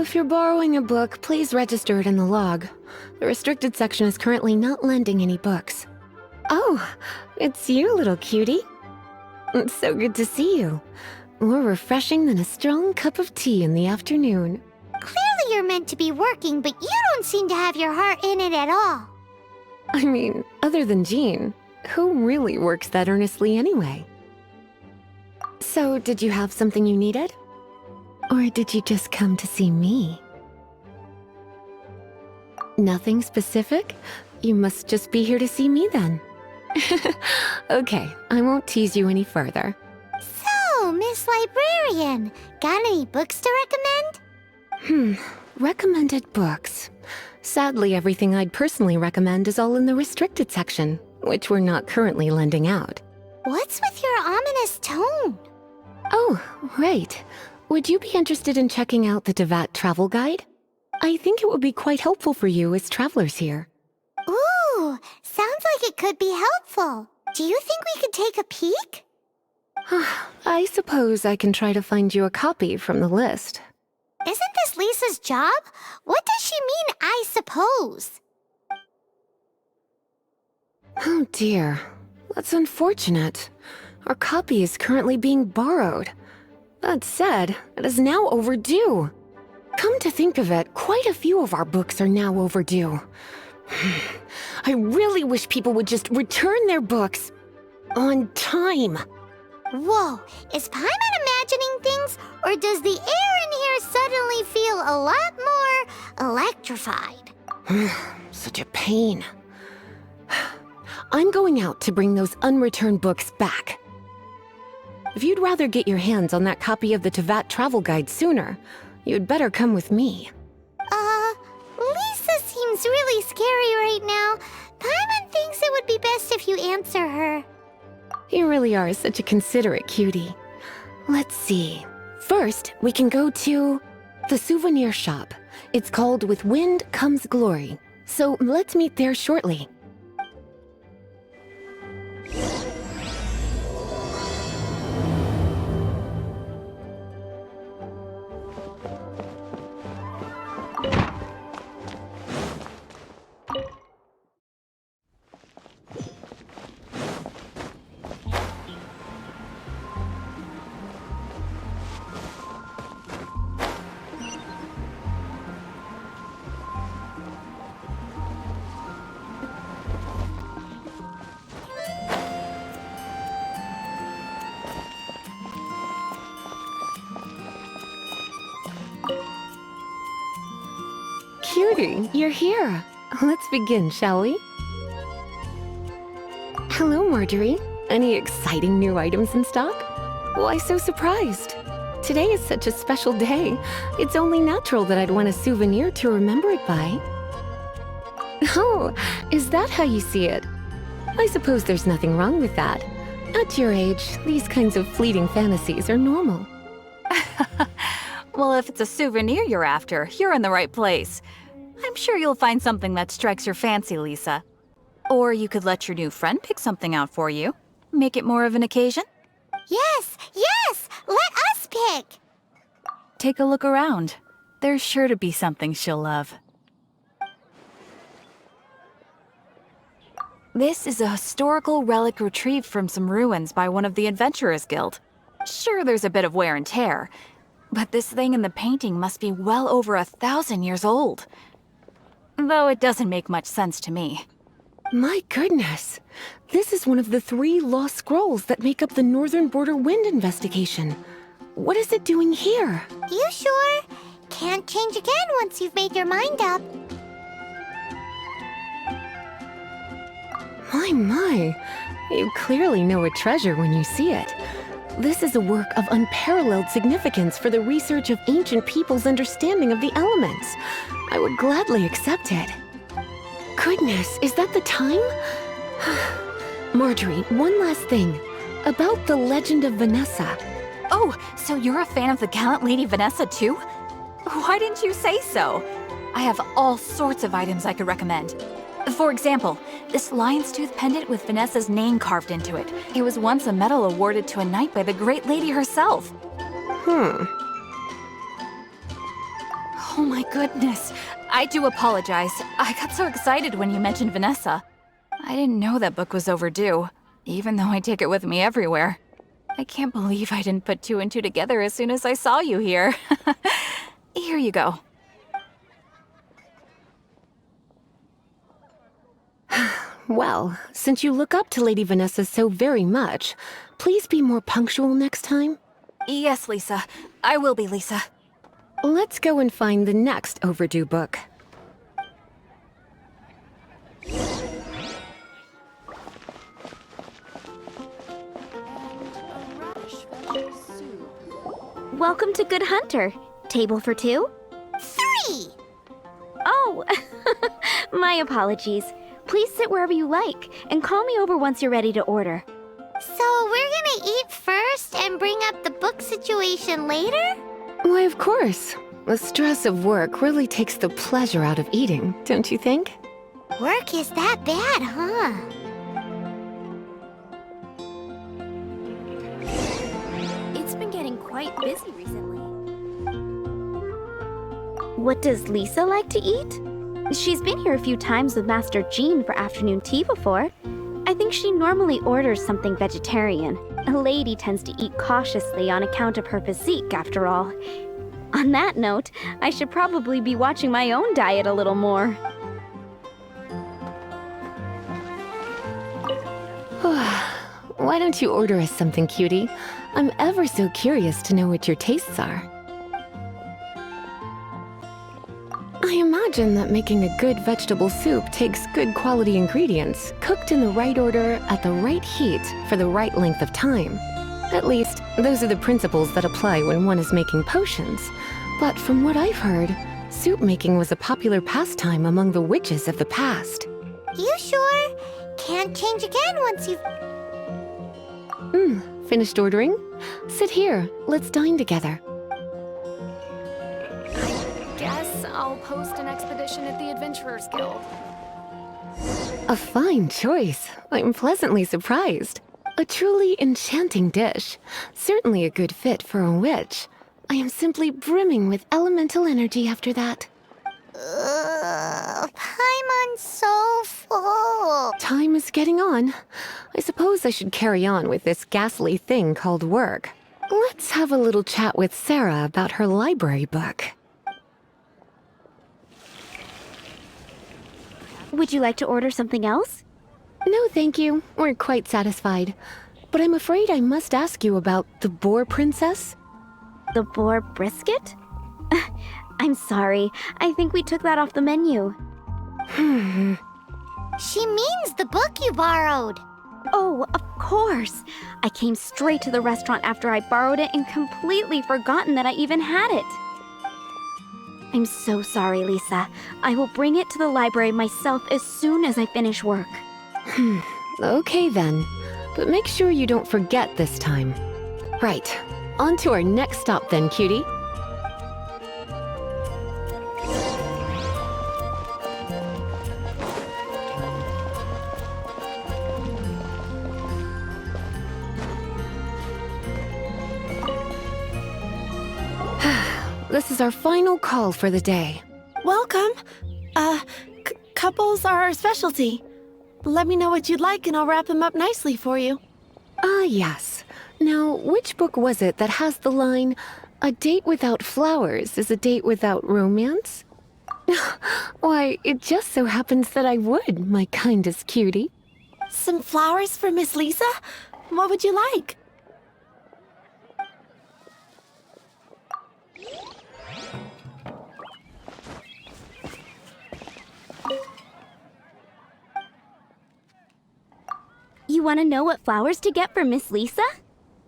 If you're borrowing a book, please register it in the log. The restricted section is currently not lending any books. Oh, it's you, little cutie. It's so good to see you. More refreshing than a strong cup of tea in the afternoon. Clearly you're meant to be working, but you don't seem to have your heart in it at all. I mean, other than Jean, who really works that earnestly anyway? So, did you have something you needed? Or did you just come to see me? Nothing specific? You must just be here to see me then. Okay, I won't tease you any further. So, Miss Librarian, got any books to recommend? Recommended books. Sadly, everything I'd personally recommend is all in the restricted section, which we're not currently lending out. What's with your ominous tone? Oh, right. Would you be interested in checking out the Devat travel guide? I think it would be quite helpful for you as travelers here. Ooh, sounds like it could be helpful. Do you think we could take a peek? I suppose I can try to find you a copy from the list. Isn't this Lisa's job? What does she mean, I suppose? Oh dear, that's unfortunate. Our copy is currently being borrowed. That said, it is now overdue. Come to think of it, quite a few of our books are now overdue. I really wish people would just return their books on time. Whoa, is Paimon imagining things, or does the air in here suddenly feel a lot more electrified? Such a pain. I'm going out to bring those unreturned books back. If you'd rather get your hands on that copy of the Tevat travel guide sooner, you'd better come with me. Lisa seems really scary right now. Paimon thinks it would be best if you answer her. You really are such a considerate cutie. Let's see. First, we can go to the souvenir shop. It's called With Wind Comes Glory. So let's meet there shortly. Cutie, you're here. Let's begin, shall we? Hello, Marjorie. Any exciting new items in stock? Why so surprised? Today is such a special day. It's only natural that I'd want a souvenir to remember it by. Oh, is that how you see it? I suppose there's nothing wrong with that. At your age, these kinds of fleeting fantasies are normal. Well, if it's a souvenir you're after, you're in the right place. I'm sure you'll find something that strikes your fancy, Lisa. Or you could let your new friend pick something out for you. Make it more of an occasion. Yes, yes! Let us pick! Take a look around. There's sure to be something she'll love. This is a historical relic retrieved from some ruins by one of the Adventurers Guild. Sure, there's a bit of wear and tear, but this thing in the painting must be well over 1,000 years old. Though it doesn't make much sense to me. My goodness! This is one of the 3 lost scrolls that make up the Northern Border Wind investigation. What is it doing here? You sure? Can't change again once you've made your mind up. My. You clearly know a treasure when you see it. This is a work of unparalleled significance for the research of ancient people's understanding of the elements. I would gladly accept it. Goodness, is that the time? Marjorie, one last thing. About the legend of Vanessa. Oh, so you're a fan of the gallant Lady Vanessa too? Why didn't you say so? I have all sorts of items I could recommend. For example, this lion's tooth pendant with Vanessa's name carved into it. It was once a medal awarded to a knight by the great lady herself. Oh my goodness. I do apologize. I got so excited when you mentioned Vanessa. I didn't know that book was overdue, even though I take it with me everywhere. I can't believe I didn't put two and two together as soon as I saw you here. Here you go. Well, since you look up to Lady Vanessa so very much, please be more punctual next time. Yes, Lisa. I will be, Lisa. Let's go and find the next overdue book. Welcome to Good Hunter. Table for two? 3! Oh, my apologies. Please sit wherever you like, and call me over once you're ready to order. So we're gonna eat first and bring up the book situation later? Why, of course. The stress of work really takes the pleasure out of eating, don't you think? Work is that bad, huh? It's been getting quite busy recently. What does Lisa like to eat? She's been here a few times with Master Jean for afternoon tea before. I think she normally orders something vegetarian. A lady tends to eat cautiously on account of her physique, after all. On that note, I should probably be watching my own diet a little more. Why don't you order us something, cutie? I'm ever so curious to know what your tastes are. I imagine that making a good vegetable soup takes good quality ingredients, cooked in the right order at the right heat for the right length of time. At least, those are the principles that apply when one is making potions. But from what I've heard, soup making was a popular pastime among the witches of the past. You sure? Can't change again once you've... Finished ordering? Sit here, let's dine together. Guess I'll post an expedition at the Adventurers Guild. A fine choice. I'm pleasantly surprised. A truly enchanting dish. Certainly a good fit for a witch. I am simply brimming with elemental energy after that. Paimon's so full. Time is getting on. I suppose I should carry on with this ghastly thing called work. Let's have a little chat with Sarah about her library book. Would you like to order something else? No, thank you. We're quite satisfied. But I'm afraid I must ask you about the Boar Princess. The boar brisket? I'm sorry. I think we took that off the menu. She means the book you borrowed. Oh, of course. I came straight to the restaurant after I borrowed it and completely forgotten that I even had it. I'm so sorry, Lisa. I will bring it to the library myself as soon as I finish work. Okay then. But make sure you don't forget this time. Right. On to our next stop then, cutie. This is our final call for the day. Welcome. Couples are our specialty. Let me know what you'd like and I'll wrap them up nicely for you. Ah, yes. Now, which book was it that has the line, "A date without flowers is a date without romance"? Why, it just so happens that I would, my kindest cutie. Some flowers for Miss Lisa? What would you like? You want to know what flowers to get for Miss Lisa?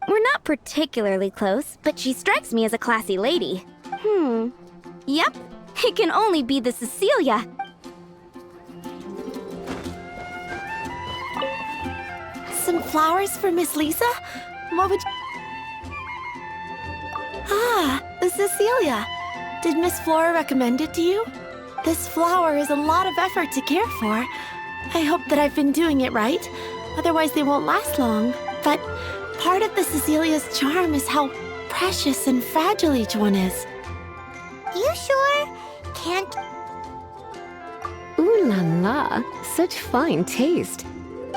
We're not particularly close, but she strikes me as a classy lady. Yep, it can only be the Cecilia. Some flowers for Miss Lisa? What would you... Ah, the Cecilia. Did Miss Flora recommend it to you? This flower is a lot of effort to care for. I hope that I've been doing it right. Otherwise they won't last long. But part of the Cecilia's charm is how precious and fragile each one is. You sure? can't... Ooh la la, such fine taste.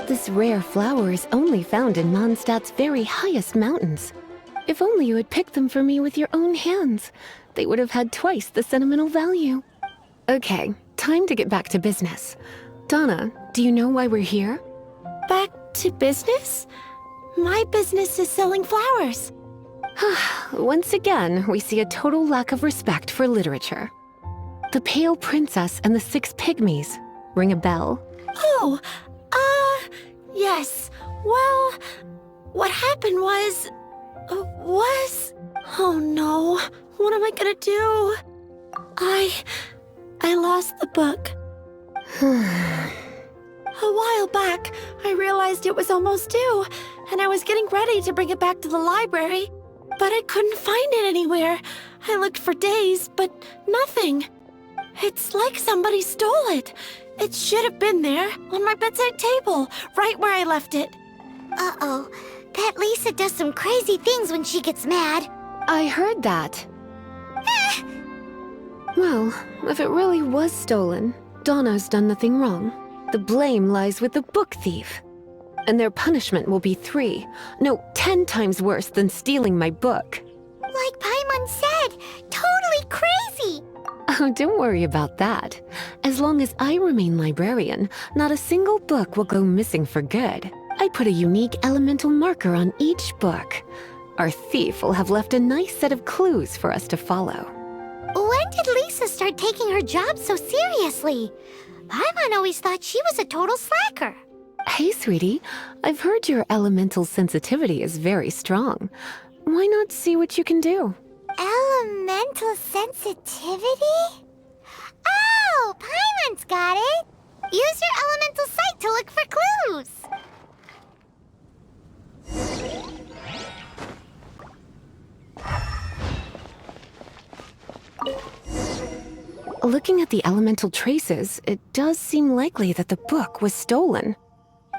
This rare flower is only found in Mondstadt's very highest mountains. If only you had picked them for me with your own hands, they would have had twice the sentimental value. Okay, time to get back to business. Donna, do you know why we're here? Back to business? My business is selling flowers. Once again, we see a total lack of respect for literature. The Pale Princess and the Six Pygmies. Ring a bell? Oh, yes. Well, what happened was... Oh no, what am I gonna do? I lost the book. A while back, I realized it was almost due, and I was getting ready to bring it back to the library, but I couldn't find it anywhere. I looked for days, but nothing. It's like somebody stole it. It should have been there, on my bedside table, right where I left it. Uh-oh. That Lisa does some crazy things when she gets mad. I heard that. Well, if it really was stolen, Donna's done nothing wrong. The blame lies with the book thief. And their punishment will be 10 times worse than stealing my book. Like Paimon said, totally crazy. Oh, don't worry about that. As long as I remain librarian, not a single book will go missing for good. I put a unique elemental marker on each book. Our thief will have left a nice set of clues for us to follow. When did Lisa start taking her job so seriously? Paimon always thought she was a total slacker. Hey, sweetie, I've heard your elemental sensitivity is very strong. Why not see what you can do? Elemental sensitivity? Oh, Paimon's got it. Use your elemental sight to look for clues. Looking at the elemental traces, it does seem likely that the book was stolen.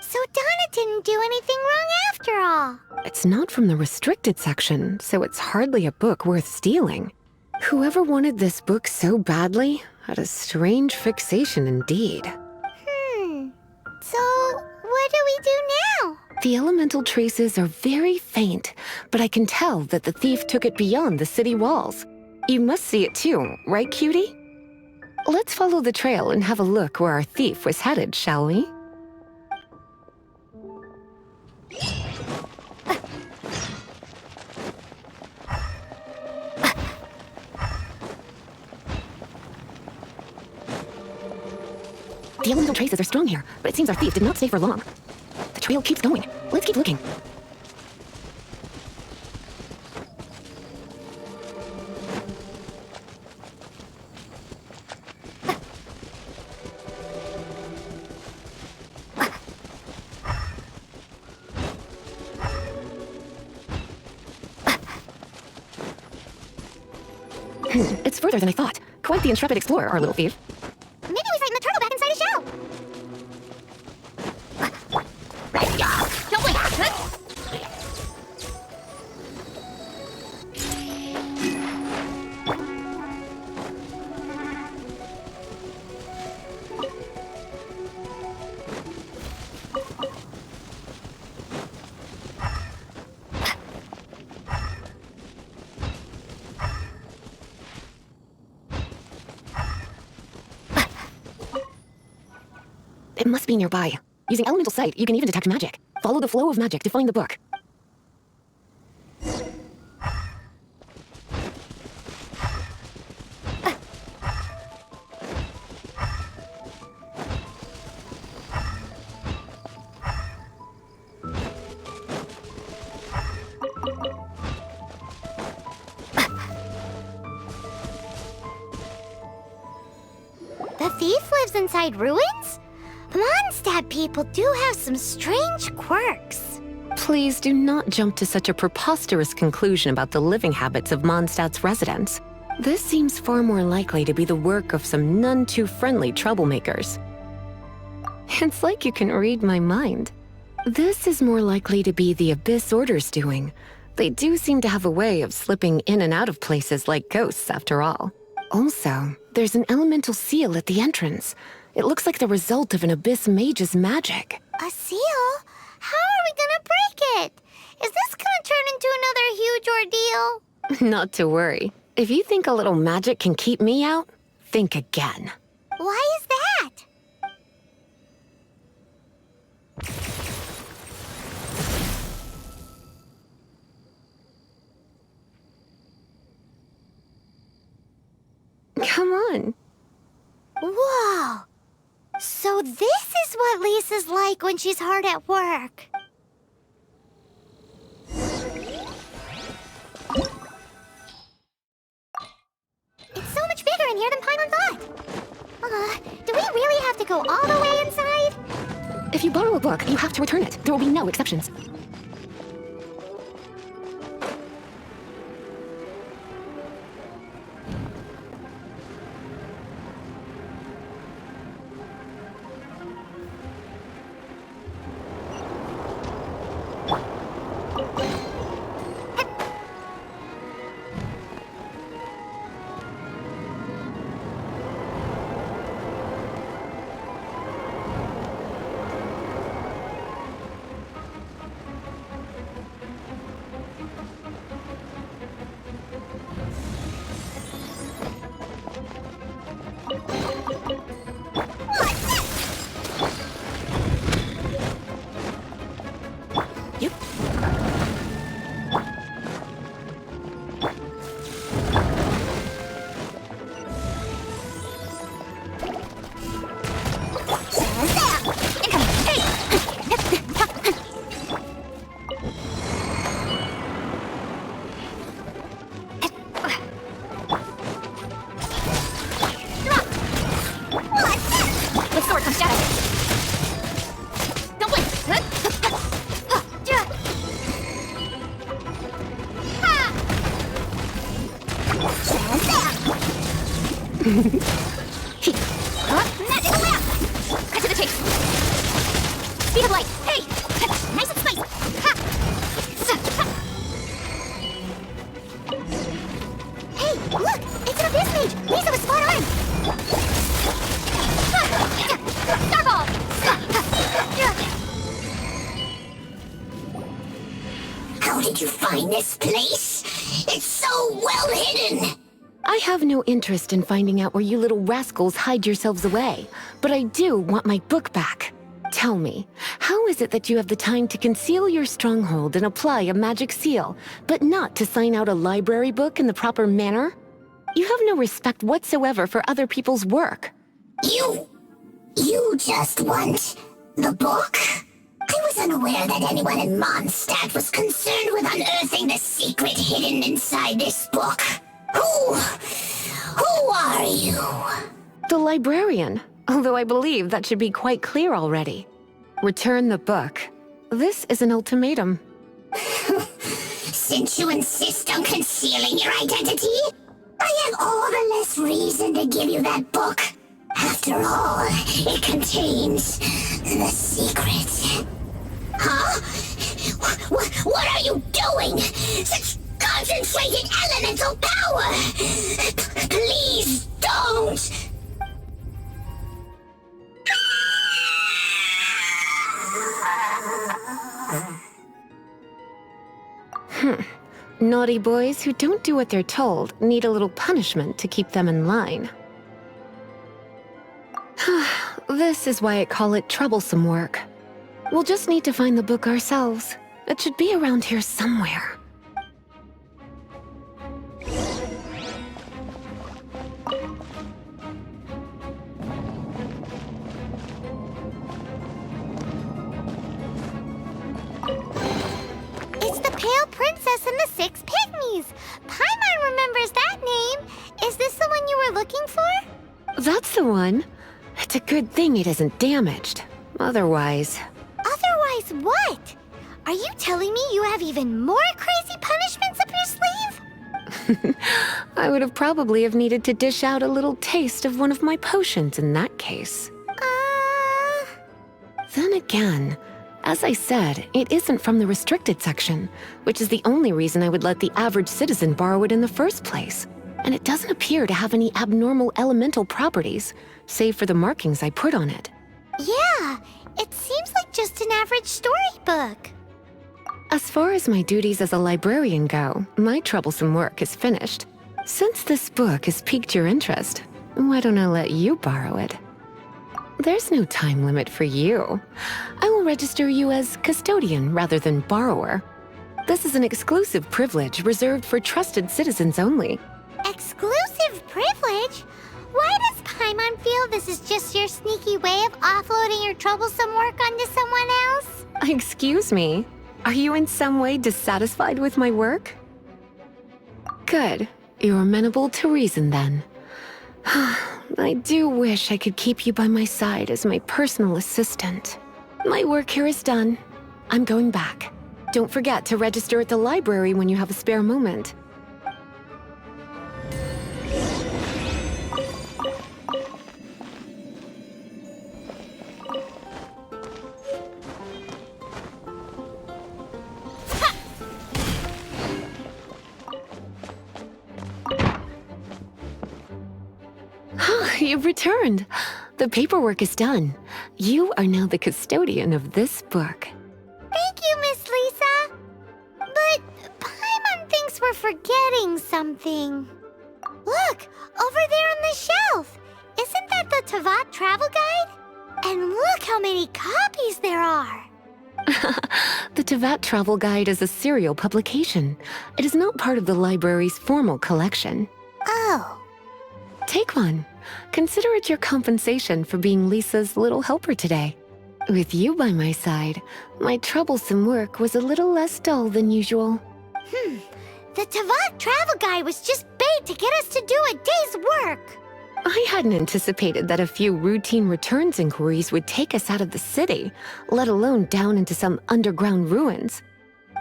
So Donna didn't do anything wrong after all. It's not from the restricted section, so it's hardly a book worth stealing. Whoever wanted this book so badly had a strange fixation indeed. So what do we do now? The elemental traces are very faint, but I can tell that the thief took it beyond the city walls. You must see it too, right, cutie? Let's follow the trail and have a look where our thief was headed, shall we? The elemental traces are strong here, but it seems our thief did not stay for long. The trail keeps going. Let's keep looking. It's further than I thought. Quite the intrepid explorer, our little thief. Maybe we frightened the turtle back inside his shell. It must be nearby. Using elemental sight, you can even detect magic. Follow the flow of magic to find the book. The thief lives inside ruins? Mondstadt people do have some strange quirks. Please do not jump to such a preposterous conclusion about the living habits of Mondstadt's residents. This seems far more likely to be the work of some none too friendly troublemakers. It's like you can read my mind. This is more likely to be the Abyss Order's doing. They do seem to have a way of slipping in and out of places like ghosts, after all. Also, there's an elemental seal at the entrance. It looks like the result of an abyss mage's magic. A seal? How are we gonna break it? Is this gonna turn into another huge ordeal? Not to worry. If you think a little magic can keep me out, think again. Why is that? Come on. Whoa! So this is what Lisa's like when she's hard at work. It's so much bigger in here than Paimon thought. Do we really have to go all the way inside? If you borrow a book, you have to return it. There will be no exceptions. Cut to the chase. Speed of light. Hey! Nice and spicy. Hey, look! It's an abyss mage! Lisa was spot on! Starball! How did you find this place? It's so well hidden! I have no interest in finding out where you little rascals hide yourselves away, but I do want my book back. Tell me, how is it that you have the time to conceal your stronghold and apply a magic seal, but not to sign out a library book in the proper manner? You have no respect whatsoever for other people's work. You just want the book? I was unaware that anyone in Mondstadt was concerned with unearthing the secret hidden inside this book. Who are you? The librarian, although I believe that should be quite clear already. Return the book. This is an ultimatum. Since you insist on concealing your identity, I have all the less reason to give you that book. After all, it contains the secret. Huh? What are you doing? Such concentrated elemental power! Please don't! Naughty boys who don't do what they're told need a little punishment to keep them in line. This is why I call it troublesome work. We'll just need to find the book ourselves. It should be around here somewhere. It's the Pale Princess and the Six Pygmies! Paimon remembers that name! Is this the one you were looking for? That's the one. It's a good thing it isn't damaged. Otherwise... Otherwise what? Are you telling me you have even more crazy punishments up your sleeve? I would have probably have needed to dish out a little taste of one of my potions in that case. Then again, as I said, it isn't from the restricted section, which is the only reason I would let the average citizen borrow it in the first place. and it doesn't appear to have any abnormal elemental properties, save for the markings I put on it. Yeah, it seems like just an average storybook. As far as my duties as a librarian go, my troublesome work is finished. Since this book has piqued your interest, why don't I let you borrow it? There's no time limit for you. I will register you as custodian rather than borrower. This is an exclusive privilege reserved for trusted citizens only. Exclusive privilege? Why does Paimon feel this is just your sneaky way of offloading your troublesome work onto someone else? Excuse me, are you in some way dissatisfied with my work? Good, you're amenable to reason then. I do wish I could keep you by my side as my personal assistant. My work here is done. I'm going back. Don't forget to register at the library when you have a spare moment. You've returned. The paperwork is done. You are now the custodian of this book. Thank you, Miss Lisa. But Paimon thinks we're forgetting something. Look, over there on the shelf. Isn't that the Tavat travel guide? And look how many copies there are. The Tavat Travel Guide is a serial publication. It is not part of the library's formal collection. Oh. Take one. Consider it your compensation for being Lisa's little helper today. With you by my side, my troublesome work was a little less dull than usual. The Tavat travel guide was just bait to get us to do a day's work. I hadn't anticipated that a few routine returns inquiries would take us out of the city, let alone down into some underground ruins.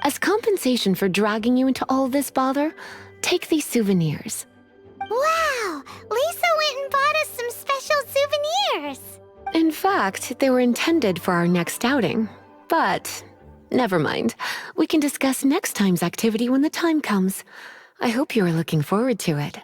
As compensation for dragging you into all this bother, take these souvenirs. Wow! Lisa went and bought us some special souvenirs! In fact, they were intended for our next outing. But, never mind. We can discuss next time's activity when the time comes. I hope you are looking forward to it.